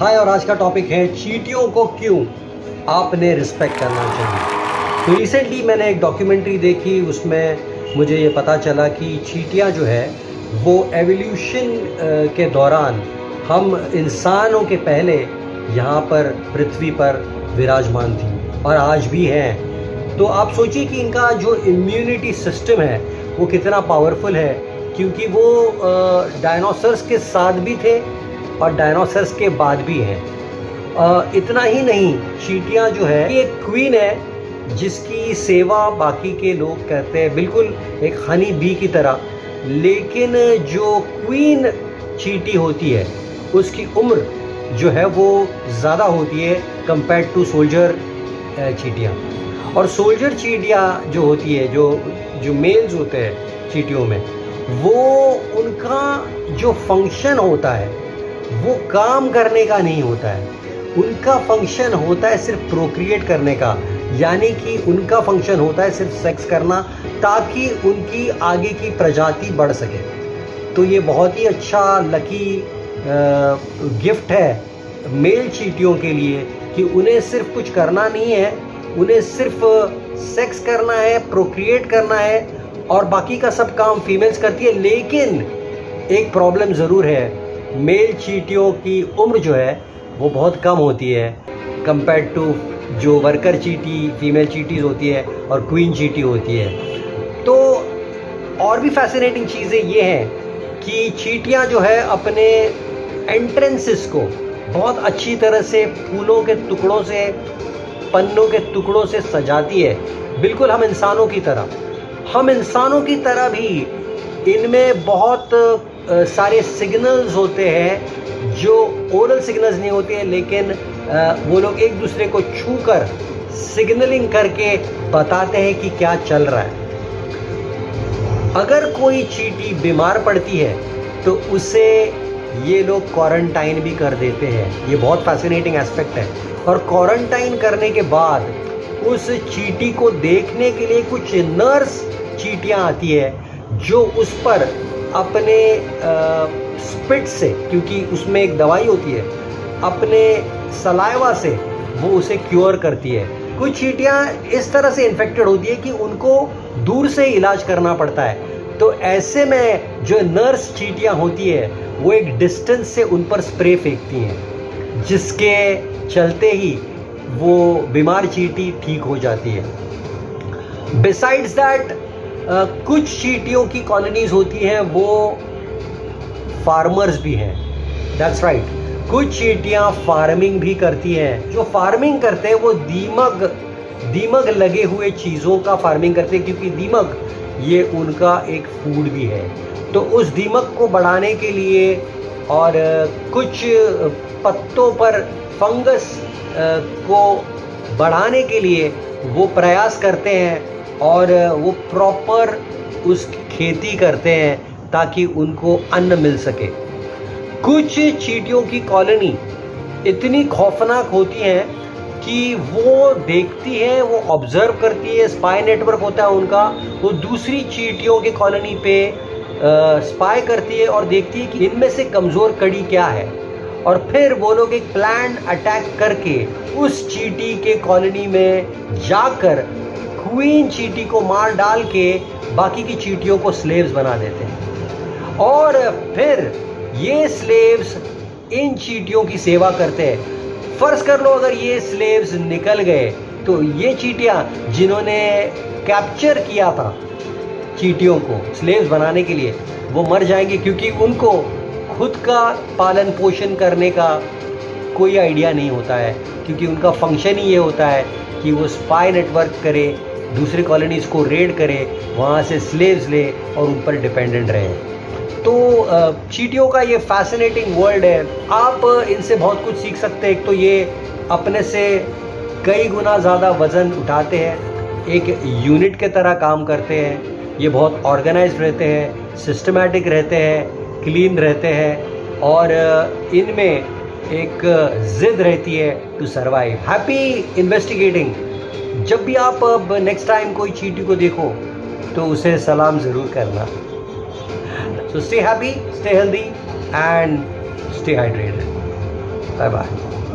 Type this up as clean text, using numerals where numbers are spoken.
हाय, और आज का टॉपिक है चींटियों को क्यों आपने रिस्पेक्ट करना चाहिए। तो रिसेंटली मैंने एक डॉक्यूमेंट्री देखी, उसमें मुझे ये पता चला कि चींटियाँ जो है वो एवोल्यूशन के दौरान हम इंसानों के पहले यहाँ पर पृथ्वी पर विराजमान थी और आज भी हैं। तो आप सोचिए कि इनका जो इम्यूनिटी सिस्टम है वो कितना पावरफुल है, क्योंकि वो डायनासोर्स के साथ भी थे और डायनासोर्स के बाद भी हैं। इतना ही नहीं, चींटियाँ जो है ये एक क्वीन है जिसकी सेवा बाकी के लोग करते हैं, बिल्कुल एक हनी बी की तरह। लेकिन जो क्वीन चींटी होती है उसकी उम्र जो है वो ज़्यादा होती है कंपेयर टू सोल्जर चींटियाँ। और सोल्जर चींटियाँ जो होती है, जो मेल्स होते हैं चींटियों में, वो उनका जो फंक्शन होता है वो काम करने का नहीं होता है। उनका फंक्शन होता है सिर्फ प्रोक्रिएट करने का, यानी कि उनका फंक्शन होता है सिर्फ सेक्स करना ताकि उनकी आगे की प्रजाति बढ़ सके। तो ये बहुत ही अच्छा लकी गिफ्ट है मेल चींटियों के लिए कि उन्हें सिर्फ कुछ करना नहीं है, उन्हें सिर्फ सेक्स करना है, प्रोक्रिएट करना है, और बाकी का सब काम फीमेल्स करती है। लेकिन एक प्रॉब्लम ज़रूर है, मेल चींटियों की उम्र जो है वो बहुत कम होती है कंपेयर टू जो वर्कर चींटी फीमेल चींटीज़ होती है और क्वीन चींटी होती है। तो और भी फैसिनेटिंग चीज़ें ये हैं कि चींटियाँ जो है अपने एंट्रेंसेस को बहुत अच्छी तरह से फूलों के टुकड़ों से, पन्नों के टुकड़ों से सजाती है, बिल्कुल हम इंसानों की तरह। हम इंसानों की तरह भी इनमें बहुत सारे सिग्नल्स होते हैं जो ओरल सिग्नल्स नहीं होते हैं, लेकिन वो लोग एक दूसरे को छूकर सिग्नलिंग करके बताते हैं कि क्या चल रहा है। अगर कोई चींटी बीमार पड़ती है तो उसे ये लोग क्वारंटाइन भी कर देते हैं। ये बहुत फैसिनेटिंग एस्पेक्ट है। और क्वारंटाइन करने के बाद उस चींटी को देखने के लिए कुछ नर्स चींटियाँ आती है जो उस पर अपने स्पिट से, क्योंकि उसमें एक दवाई होती है, अपने सलाइवा से वो उसे क्योर करती है। कुछ चींटियाँ इस तरह से इन्फेक्टेड होती है कि उनको दूर से इलाज करना पड़ता है। तो ऐसे में जो नर्स चींटियाँ होती है वो एक डिस्टेंस से उन पर स्प्रे फेंकती हैं, जिसके चलते ही वो बीमार चींटी ठीक हो जाती है। बिसाइड्स दैट कुछ चींटियों की कॉलोनीज होती हैं वो फार्मर्स भी हैं। दैट्स राइट, कुछ चींटियाँ फार्मिंग भी करती हैं। जो फार्मिंग करते हैं वो दीमक लगे हुए चीज़ों का फार्मिंग करते हैं, क्योंकि दीमक ये उनका एक फूड भी है। तो उस दीमक को बढ़ाने के लिए और कुछ पत्तों पर फंगस को बढ़ाने के लिए वो प्रयास करते हैं और वो प्रॉपर उसकी खेती करते हैं ताकि उनको अन्न मिल सके। कुछ चींटियों की कॉलोनी इतनी खौफनाक होती हैं कि वो देखती है, वो ऑब्जर्व करती है, स्पाई नेटवर्क होता है उनका, वो दूसरी चींटियों की कॉलोनी पे स्पाई करती है और देखती है कि इनमें से कमज़ोर कड़ी क्या है, और फिर वो लोग एक प्लान अटैक करके उस चींटी के कॉलोनी में जाकर क्वीन चींटी को मार डाल के बाकी की चींटियों को स्लेव्स बना देते हैं। और फिर ये स्लेव्स इन चींटियों की सेवा करते हैं। फर्ज कर लो अगर ये स्लेव्स निकल गए तो ये चींटियाँ जिन्होंने कैप्चर किया था चींटियों को स्लेव्स बनाने के लिए, वो मर जाएंगे, क्योंकि उनको खुद का पालन पोषण करने का कोई आइडिया नहीं होता है, क्योंकि उनका फंक्शन ही ये होता है कि वो स्पाई नेटवर्क करे, दूसरी कॉलोनीज़ को रेड करे, वहाँ से स्लेव्स ले और उन पर डिपेंडेंट रहे। तो चींटियों का ये फैसिनेटिंग वर्ल्ड है। आप इनसे बहुत कुछ सीख सकते हैं। एक तो ये अपने से कई गुना ज़्यादा वज़न उठाते हैं, एक यूनिट के तरह काम करते हैं, ये बहुत ऑर्गेनाइज्ड रहते हैं, सिस्टमैटिक रहते हैं, क्लीन रहते हैं, और इनमें एक ज़िद रहती है टू सर्वाइव। Happy investigating. जब भी आप अब नेक्स्ट टाइम कोई चींटी को देखो तो उसे सलाम ज़रूर करना। So stay happy, stay healthy, and stay hydrated. Bye bye.